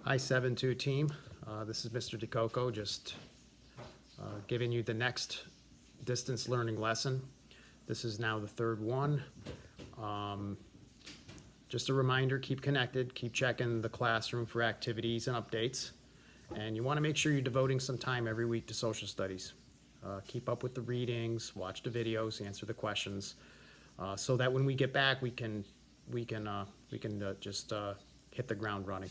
Hi 7-2 team. This is Mr. DeCoco, just giving you the next distance learning lesson. This is now the third one. Just a reminder, keep connected, keep checking the classroom for activities and updates. And you want to make sure you're devoting some time every week to social studies. Keep up with the readings, watch the videos, answer the questions, so that when we get back, we can just hit the ground running.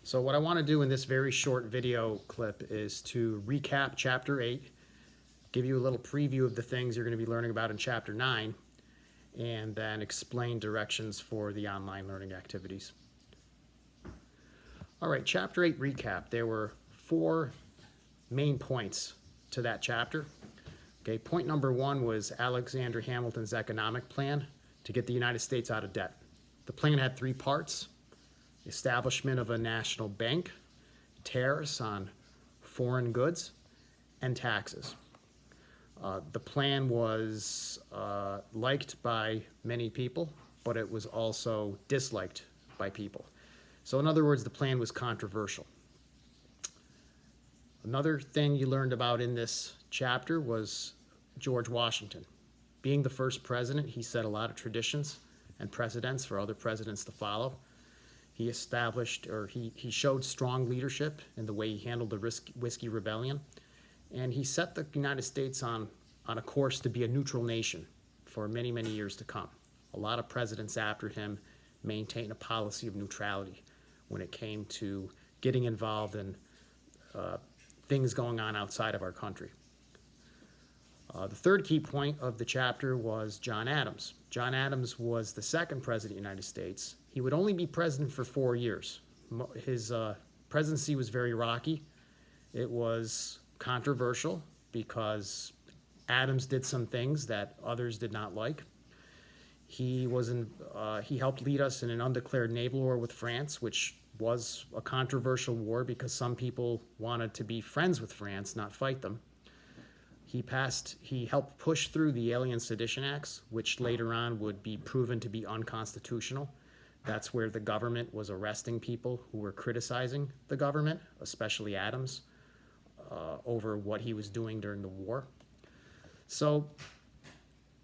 So what I want to do in this very short video clip is to recap Chapter 8, give you a little preview of the things you're going to be learning about in Chapter 9, and then explain directions for the online learning activities. All right, Chapter 8 recap. There were 4 main points to that chapter. Okay, point number 1 was Alexander Hamilton's economic plan to get the United States out of debt. The plan had 3 parts: establishment of a national bank, tariffs on foreign goods, and taxes. The plan was liked by many people, but it was also disliked by people. So in other words, the plan was controversial. Another thing you learned about in this chapter was George Washington. Being the first president, he set a lot of traditions and precedents for other presidents to follow. He established, or he showed strong leadership in the way he handled the Whiskey Rebellion, and he set the United States on a course to be a neutral nation for many, many years to come. A lot of presidents after him maintained a policy of neutrality when it came to getting involved in things going on outside of our country. The third key point of the chapter was John Adams. John Adams was the second president of the United States. He would only be president for 4 years. His presidency was very rocky. It was controversial because Adams did some things that others did not like. He helped lead us in an undeclared naval war with France, which was a controversial war because some people wanted to be friends with France, not fight them. He helped push through the Alien Sedition Acts, which later on would be proven to be unconstitutional. That's where the government was arresting people who were criticizing the government, especially Adams, over what he was doing during the war. So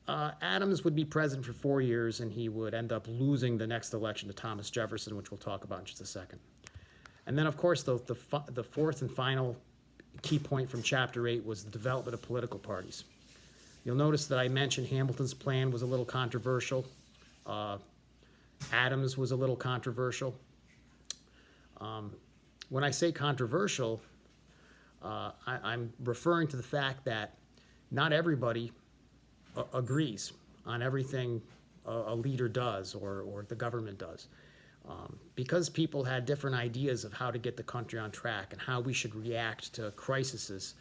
Adams would be president for 4 years, and he would end up losing the next election to Thomas Jefferson, which we'll talk about in just a second. And then, of course, the fourth and final key point from Chapter 8 was the development of political parties. You'll notice that I mentioned Hamilton's plan was a little controversial. Adams was a little controversial. When I say controversial, I'm referring to the fact that not everybody agrees on everything a leader does or the government does. Because people had different ideas of how to get the country on track and how we should react to crises,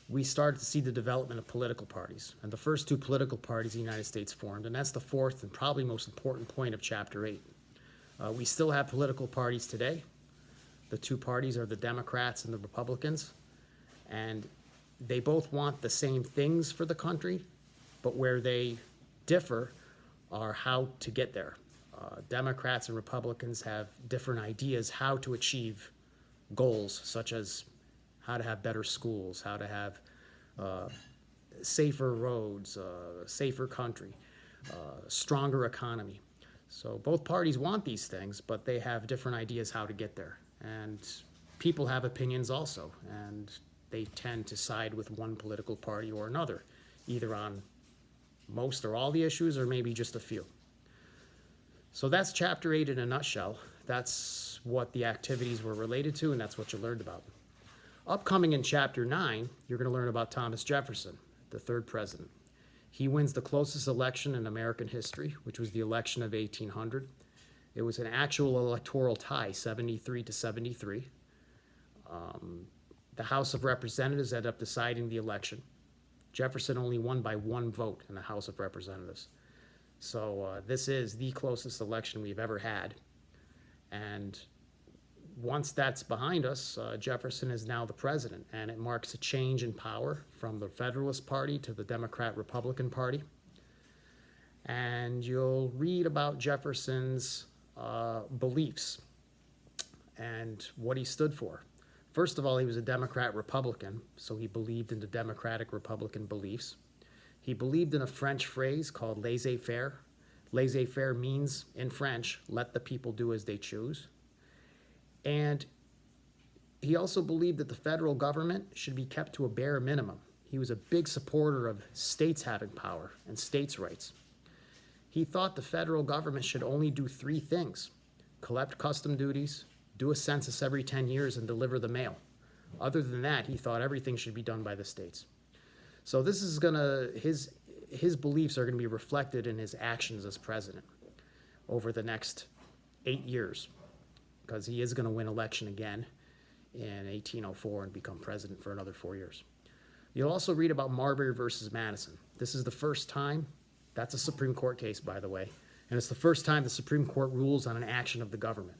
we started to see the development of political parties. And the first 2 political parties the United States formed, and that's the fourth and probably most important point of Chapter 8. We still have political parties today. The 2 parties are the Democrats and the Republicans, and they both want the same things for the country, but where they differ are how to get there. Democrats and Republicans have different ideas how to achieve goals, such as how to have better schools, how to have safer roads, safer country, stronger economy. So both parties want these things, but they have different ideas how to get there. And people have opinions also, and they tend to side with one political party or another, either on most or all the issues or maybe just a few. So that's Chapter 8 in a nutshell. That's what the activities were related to, and that's what you learned about. Upcoming in Chapter 9, you're going to learn about Thomas Jefferson, the third president. He wins the closest election in American history, which was the election of 1800. It was an actual electoral tie, 73 to 73. The House of Representatives ended up deciding the election. Jefferson only won by 1 vote in the House of Representatives. So this is the closest election we've ever had. And once that's behind us, Jefferson is now the president, and it marks a change in power from the Federalist Party to the Democrat-Republican Party. And you'll read about Jefferson's beliefs and what he stood for. First of all, he was a Democrat Republican, so he believed in the Democratic Republican beliefs. He believed in a French phrase called laissez-faire. Laissez-faire means, in French, let the people do as they choose. And he also believed that the federal government should be kept to a bare minimum. He was a big supporter of states having power and states' rights. He thought the federal government should only do three things: collect custom duties, do a census every 10 years, and deliver the mail. Other than that, he thought everything should be done by the states. So this is his beliefs are gonna be reflected in his actions as president over the next 8 years, because he is gonna win election again in 1804 and become president for another 4 years. You'll also read about Marbury versus Madison. This is the first time, that's a Supreme Court case, by the way, and it's the first time the Supreme Court rules on an action of the government.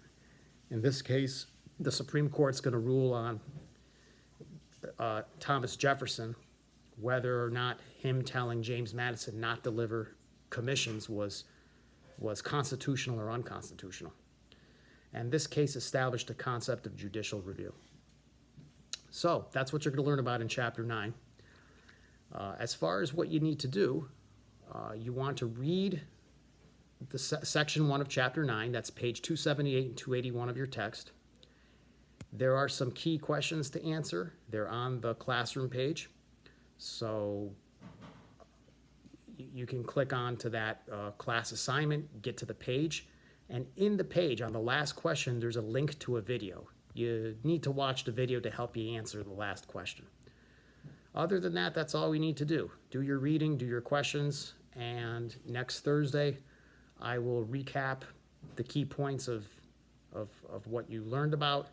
In this case, the Supreme Court's gonna rule on Thomas Jefferson, whether or not him telling James Madison not to deliver commissions was constitutional or unconstitutional. And this case established the concept of judicial review. So that's what you're going to learn about in Chapter 9. As far as what you need to do, you want to read the Section 1 of Chapter 9. That's page 278 and 281 of your text. There are some key questions to answer. They're on the classroom page. So you can click on to that class assignment, get to the page, and in the page, on the last question, there's a link to a video. You need to watch the video to help you answer the last question. Other than that, that's all we need to do. Do your reading, do your questions, and next Thursday, I will recap the key points of what you learned about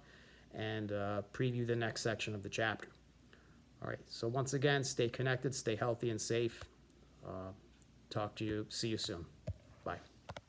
and preview the next section of the chapter. All right, so once again, stay connected, stay healthy and safe. See you soon.